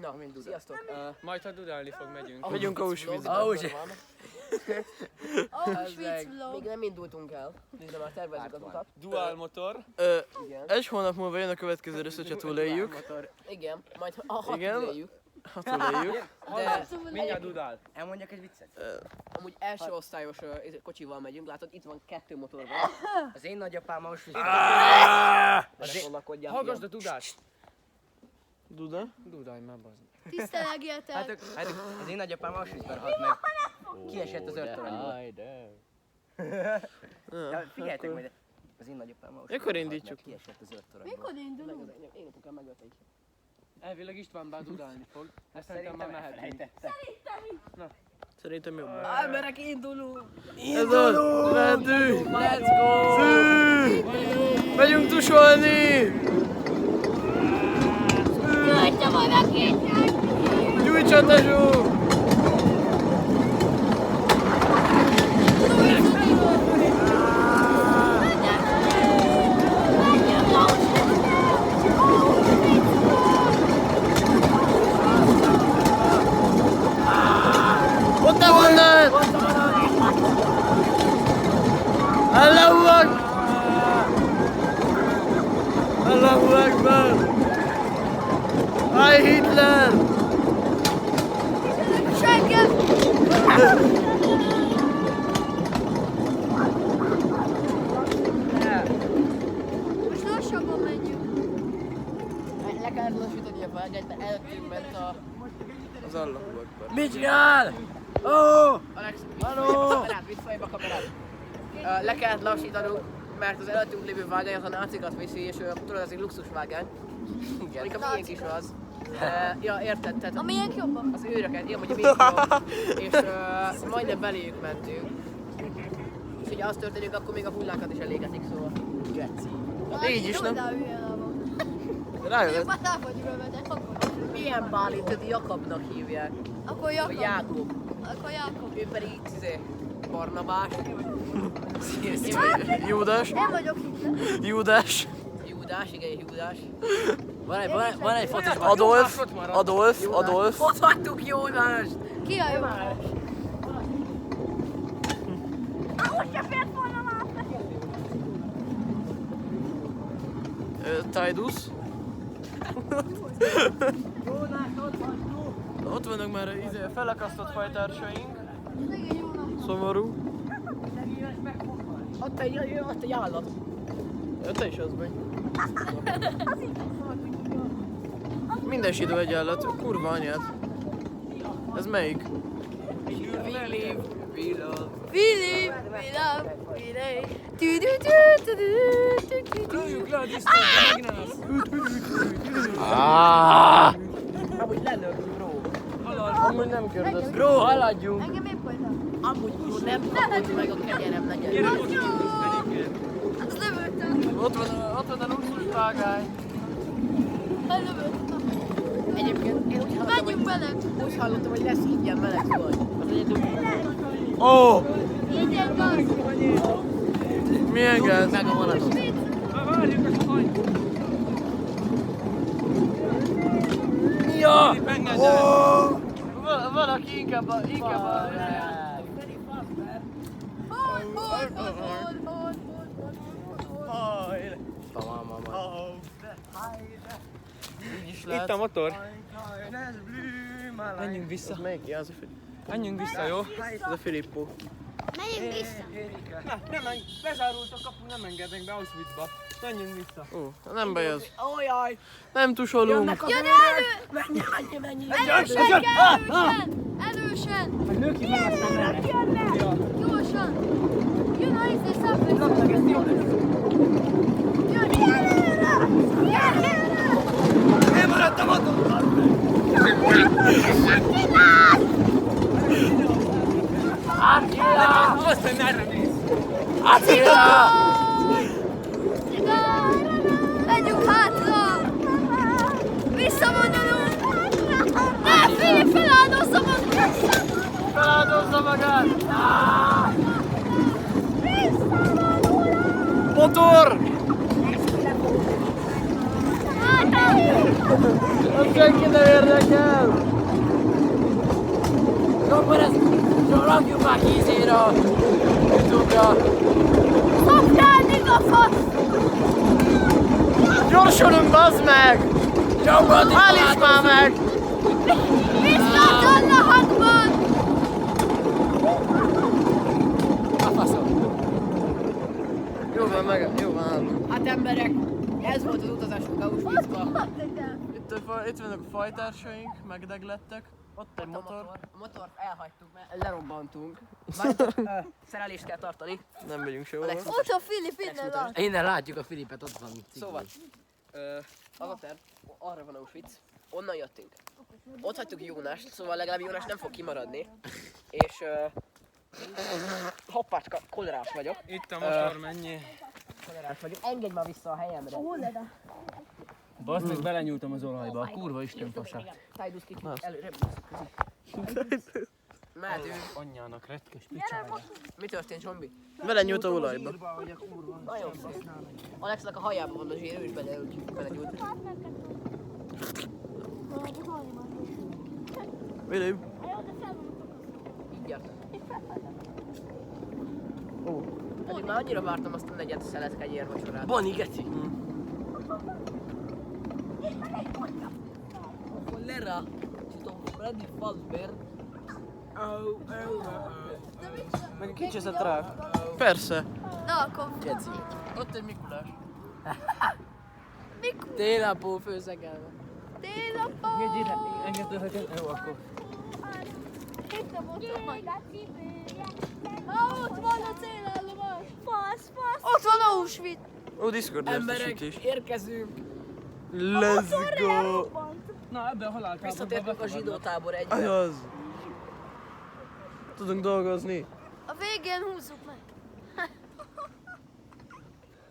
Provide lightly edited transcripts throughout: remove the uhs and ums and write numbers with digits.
Na, sziasztok! Majd ha dudálni fog, megyünk. Megyünk Auschwitzba. Auschwitz vlog. Még nem indultunk el, de már tervezzük az utat. Dual motor. Igen. Egy hónap múlva jön a következő rész, hogyha túléljük. Igen, majd ha Igen. túléljük. Ha túléljük. De Mindjárt dudál. Elmondjak egy viccet? amúgy első osztályos kocsival megyünk, látod, itt van 2 motor van. Az én nagyapám Auschwitzban. Hallgasd a dudást. Duda? Dudálj már, bazd. Tisztelegjetek. Hát az én nagyapám Auschwitzban halt meg. Kiesett az őrtoronyból. Ja, figyeljetek majd, az én nagyapám Auschwitzban Mikor halt meg, indítjuk? kiesett az őrtoronyból. Mikor indulunk? Én apukám megölte is. Elvileg István bár dudálni fog. Ezt szerintem Szerintem már mehetünk. elfelejtettem. Szerintem jobb. Emberek, indulunk! Ez az! Mentünk! Let's go! Szű! Megyünk tusolni! Gyújtja majd a kétnek! Gyújtsa, tesó! Ott nem onnan! Allahu Akbar! Allahu Akbar! Heil Hitler! Seggem! Most lassabban menjünk. Le kellett lassítani a vágányt, mert előttünk ment Az Allahu Akbar. Mit csinál? Alex, kamerát, vidd fejbe a kamerát. Le kellett lassítanunk, mert az előttünk lévő vágány az a nácikat viszi, és tudod, ez egy luxus vágány. Mondjuk a miénk is az. Ja, érted, tehát A miénk jobban? az őröket, ilyen mondja miénk jobb, és majdnem beléjük mentünk. És ugye az történik, akkor még a hullákat is elégetik, szóval. Geci. Hát így is, nem? Rájövett. Már rá vagy rövedek, akkor. Milyen Bálintot Jakabnak hívják? Akkor Vagy Jakab. Jákob. Akkor Jakab. Ő pedig Barnabás. Júdás. Nem vagyok itt. Júdás. Júdás, igen, Júdás. Van egy focis Adolf. Adolf. Ott hagytuk Jónást! Ki a jó? Most se fért volna már. Tidus. Ott vannak már felakasztott fajtársaink. Szegény Jónak. Szomorú. Ott egy állat. Te is az vagy. Minden sidó egy állat. Kurva anyát. Ez melyik? Philip, Philip, Philip. Lőjük le a disztót, megnász. amúgy lelőtt, bro. Amúgy nem kérdez. Bro, haladjunk. Engem épp voltam. Amúgy bro, nem kapod meg a kenyerem legyen. Azt lövöttem. Ott van a luxus vágány. Lövöttem. Egyébként én úgy hallottam, Menjünk bele. úgy hallottam, hogy lesz ingyen meleg vagy. Az egyedül. Ó! Ingyen gáz. Milyen gáz? Meg a vonatot. Várjuk a hajt. Ja! Engedjenek. Valaki inkább a... Így is lehet. Itt a motor. Menjünk vissza. Ez melyik? Ja, az a Filip. Menjünk vissza, jó? Ez a Filippo. Menjünk vissza. Nem, bezárult a kapu, nem engednek be Auschwitzba. Menjünk vissza. Ó, nem baj az. Ójaj! Nem tusolunk. Jön elő! Menj! Erősen kell, erősen! Erősen! Jönnek! Gyorsan! Jön a izé szállfejsző! Jön előre! Jön előre! Én maradtam otthon! Attila! Aztán merre néz. Attila! Menjünk hátra! Visszavonulunk! Ne, Filip, feláldozza magát! Feláldozza magát! Motor! Hátra! Az senki nem érdekel! Akkor ezt rakjuk már kézére a YouTube-ra. Szokjálni a fasz! Gyorsulunk, bazd meg! Állíts már meg! Viszlát Allahakban! A faszom. Jó van, jó van, állunk. Hát emberek, ez volt az utazásunk Auschwitzba. Itt vannak a fajtársaink, megdeglettek. Ott egy motor. A motort elhagytuk, mert lerobbantunk. Már szerelést kell tartani. Nem megyünk sehova. Alex, Ott a Filip, innen lát. Innen látjuk a Filipet, ott van. Szóval, az a terv, arra van Auschwitz, onnan jöttünk. Ott hagytuk Jónást, szóval legalább Jónás nem fog kimaradni. És hoppácska, kolerás vagyok. Itt a motor, mennyi? Kolerás vagyok. Engedj már vissza a helyemre. Basz meg belenyúltam az olajba, a kurva isten fasát. Tájdusz ki, előre. Mehetünk. Anyjának retkes picsája. Mi történt, Zsombi? Belenyújt a olajba. Nagyon szép. Alexnak a hajában van a zsír, ő is belenyúlt. Filip. Így jártam. Pedig már annyira vártam azt a negyed szelet kenyér vacsorát. Bani, geci! Cholera! Sto Freddy Fazbear. Meg kicsi ez a trák. Persze. Na, akkor Geci. Ott egy Mikulás. Télapó főszegelve. télapó! Engedhetem? Jó, akkor. Itt a motor majd. Ott van a célállomás! Fasz, fasz! Ott van Auschwitz! Ó, Discord Emberek, értesítés. érkezünk! Let's go! Na, ebben a haláltáborban Visszatértünk a zsidó tábor egybe. Ajaz! Tudunk dolgozni. A végén húzzuk meg.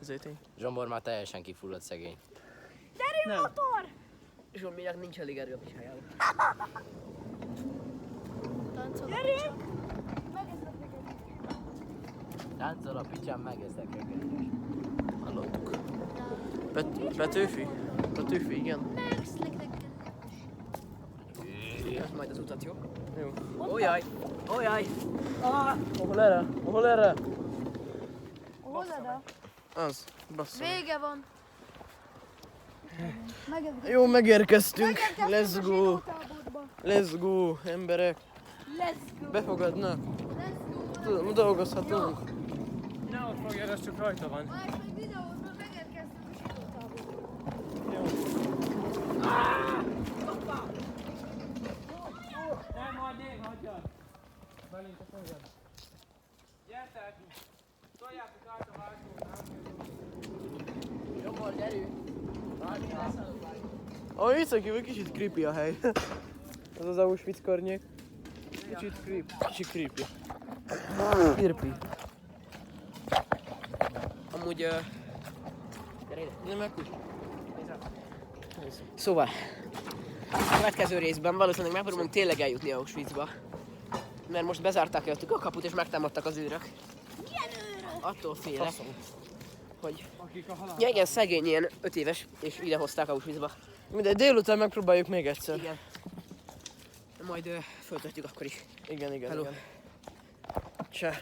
Ezért én. Zsombor már teljesen kifulladt szegény. Gyerünk, motor! Zsombinak nincs elég erő a picsájában. Táncolok. Gyerünk! Táncol a picsám, megeszek reggel. Hallottuk. Petőfi? Petőfi, igen. Ez majd az utat, jó? Jó. Ójaj! Ójaj! Hol erre? Hol erre? Hol oda? Az. Basszom. Vége van. Jó, megérkeztünk. Let's go. Zsidótáborba. Let's go, emberek. Let's go. Befogadnak. Let's go. Tudom, dolgozhatunk. Ne ott fogja, ez csak rajta van. Más meg videóban megérkeztünk a zsidótáborba. Nem, hagyjék, hagyjad. Belénk a fogad. Gyertek! Toljátok át a vágót. Zsombor, gyerünk! Ahogy viccen kívül kicsit creepy a hely. Ez az Auschwitz környék. Kicsit creepy. Creepy. Amúgy, gyere ide. Nem megkut. Szóval, a következő részben valószínűleg megpróbálunk tényleg eljutni Auschwitzba. Mert most bezárták előttük a kaput és megtámadtak az őrök. Milyen őrök? Attól félek, hogy... Akik a halál. Ja igen, szegény ilyen 5 éves, és ide hozták Auschwitzba. Mindegy, délután megpróbáljuk még egyszer. Igen. Majd föltöltjük akkor is. Igen. Hello. Cseh.